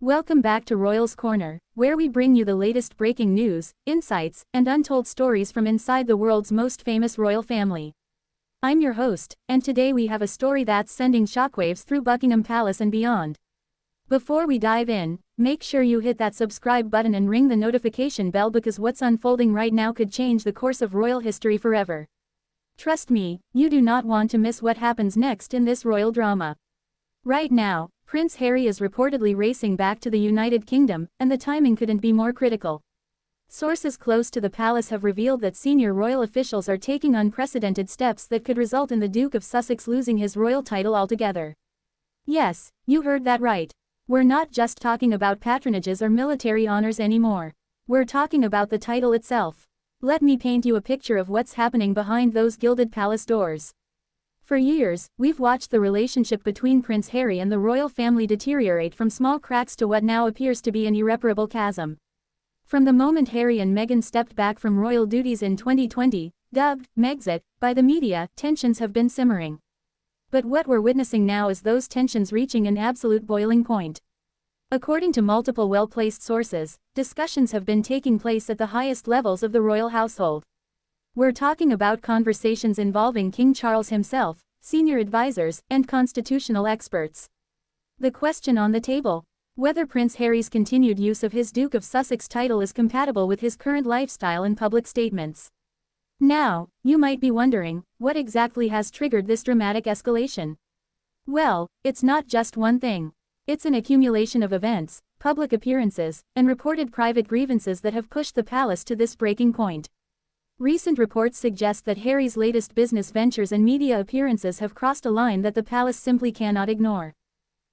Welcome back to Royals Corner, where we bring you the latest breaking news, insights, and untold stories from inside the world's most famous royal family. I'm your host, and today we have a story that's sending shockwaves through Buckingham Palace and beyond. Before we dive in, make sure you hit that subscribe button and ring the notification bell because what's unfolding right now could change the course of royal history forever. Trust me, you do not want to miss what happens next in this royal drama. Right now, Prince Harry is reportedly racing back to the United Kingdom, and the timing couldn't be more critical. Sources close to the palace have revealed that senior royal officials are taking unprecedented steps that could result in the Duke of Sussex losing his royal title altogether. Yes, you heard that right. We're not just talking about patronages or military honors anymore. We're talking about the title itself. Let me paint you a picture of what's happening behind those gilded palace doors. For years, we've watched the relationship between Prince Harry and the royal family deteriorate from small cracks to what now appears to be an irreparable chasm. From the moment Harry and Meghan stepped back from royal duties in 2020, dubbed Megxit by the media, tensions have been simmering. But what we're witnessing now is those tensions reaching an absolute boiling point. According to multiple well-placed sources, discussions have been taking place at the highest levels of the royal household. We're talking about conversations involving King Charles himself, senior advisors, and constitutional experts. The question on the table: whether Prince Harry's continued use of his Duke of Sussex title is compatible with his current lifestyle and public statements. Now, you might be wondering, what exactly has triggered this dramatic escalation? Well, it's not just one thing. It's an accumulation of events, public appearances, and reported private grievances that have pushed the palace to this breaking point. Recent reports suggest that Harry's latest business ventures and media appearances have crossed a line that the palace simply cannot ignore.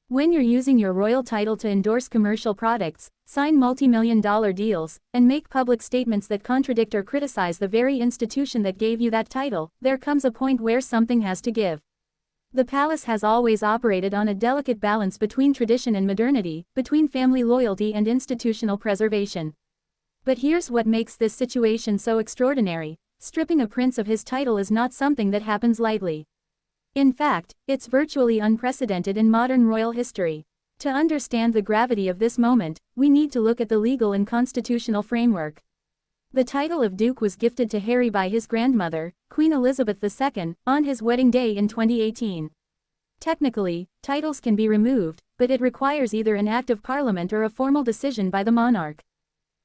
When you're using your royal title to endorse commercial products, sign multi-million-dollar deals, and make public statements that contradict or criticize the very institution that gave you that title, there comes a point where something has to give. The palace has always operated on a delicate balance between tradition and modernity, between family loyalty and institutional preservation. But here's what makes this situation so extraordinary: stripping a prince of his title is not something that happens lightly. In fact, it's virtually unprecedented in modern royal history. To understand the gravity of this moment, we need to look at the legal and constitutional framework. The title of Duke was gifted to Harry by his grandmother, Queen Elizabeth II, on his wedding day in 2018. Technically, titles can be removed, but it requires either an act of parliament or a formal decision by the monarch.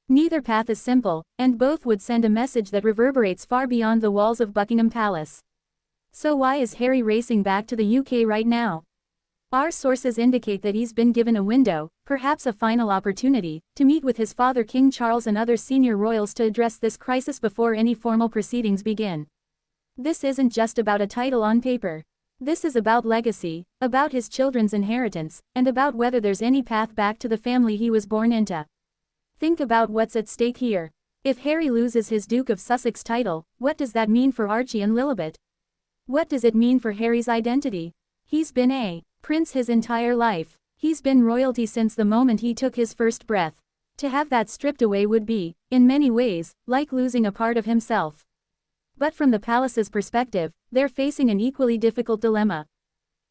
Neither path is simple, and both would send a message that reverberates far beyond the walls of Buckingham Palace. So why is Harry racing back to the UK right now? Our sources indicate that he's been given a window, perhaps a final opportunity, to meet with his father King Charles and other senior royals to address this crisis before any formal proceedings begin. This isn't just about a title on paper. This is about legacy, about his children's inheritance, and about whether there's any path back to the family he was born into. Think about what's at stake here. If Harry loses his Duke of Sussex title, what does that mean for Archie and Lilibet? What does it mean for Harry's identity? He's been a prince his entire life. He's been royalty since the moment he took his first breath. To have that stripped away would be, in many ways, like losing a part of himself. But from the palace's perspective, they're facing an equally difficult dilemma.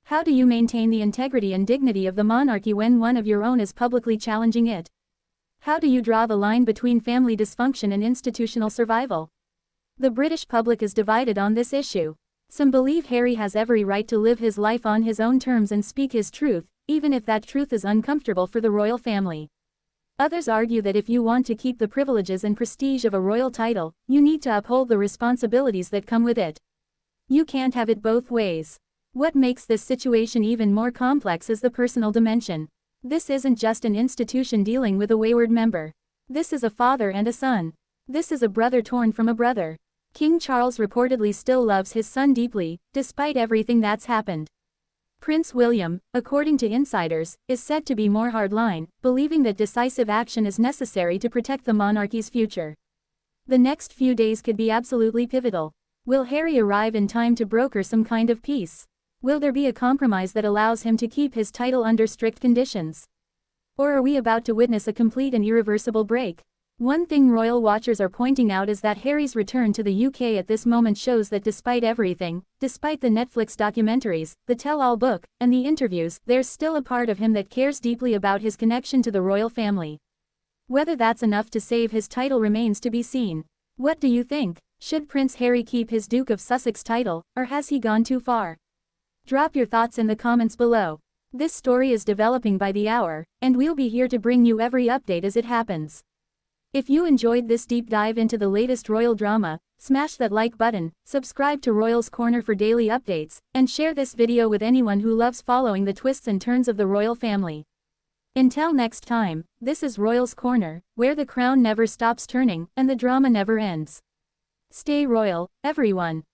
How do you maintain the integrity and dignity of the monarchy when one of your own is publicly challenging it? How do you draw the line between family dysfunction and institutional survival? The British public is divided on this issue. Some believe Harry has every right to live his life on his own terms and speak his truth, even if that truth is uncomfortable for the royal family. Others argue that if you want to keep the privileges and prestige of a royal title, you need to uphold the responsibilities that come with it. You can't have it both ways. What makes this situation even more complex is the personal dimension. This isn't just an institution dealing with a wayward member. This is a father and a son. This is a brother torn from a brother. King Charles reportedly still loves his son deeply, despite everything that's happened. Prince William, according to insiders, is said to be more hardline, believing that decisive action is necessary to protect the monarchy's future. The next few days could be absolutely pivotal. Will Harry arrive in time to broker some kind of peace? Will there be a compromise that allows him to keep his title under strict conditions? Or are we about to witness a complete and irreversible break? One thing royal watchers are pointing out is that Harry's return to the UK at this moment shows that despite everything, despite the Netflix documentaries, the tell-all book, and the interviews, there's still a part of him that cares deeply about his connection to the royal family. Whether that's enough to save his title remains to be seen. What do you think? Should Prince Harry keep his Duke of Sussex title, or has he gone too far? Drop your thoughts in the comments below. This story is developing by the hour, and we'll be here to bring you every update as it happens. If you enjoyed this deep dive into the latest royal drama, smash that like button, subscribe to Royals Corner for daily updates, and share this video with anyone who loves following the twists and turns of the royal family. Until next time, this is Royals Corner, where the crown never stops turning, and the drama never ends. Stay royal, everyone.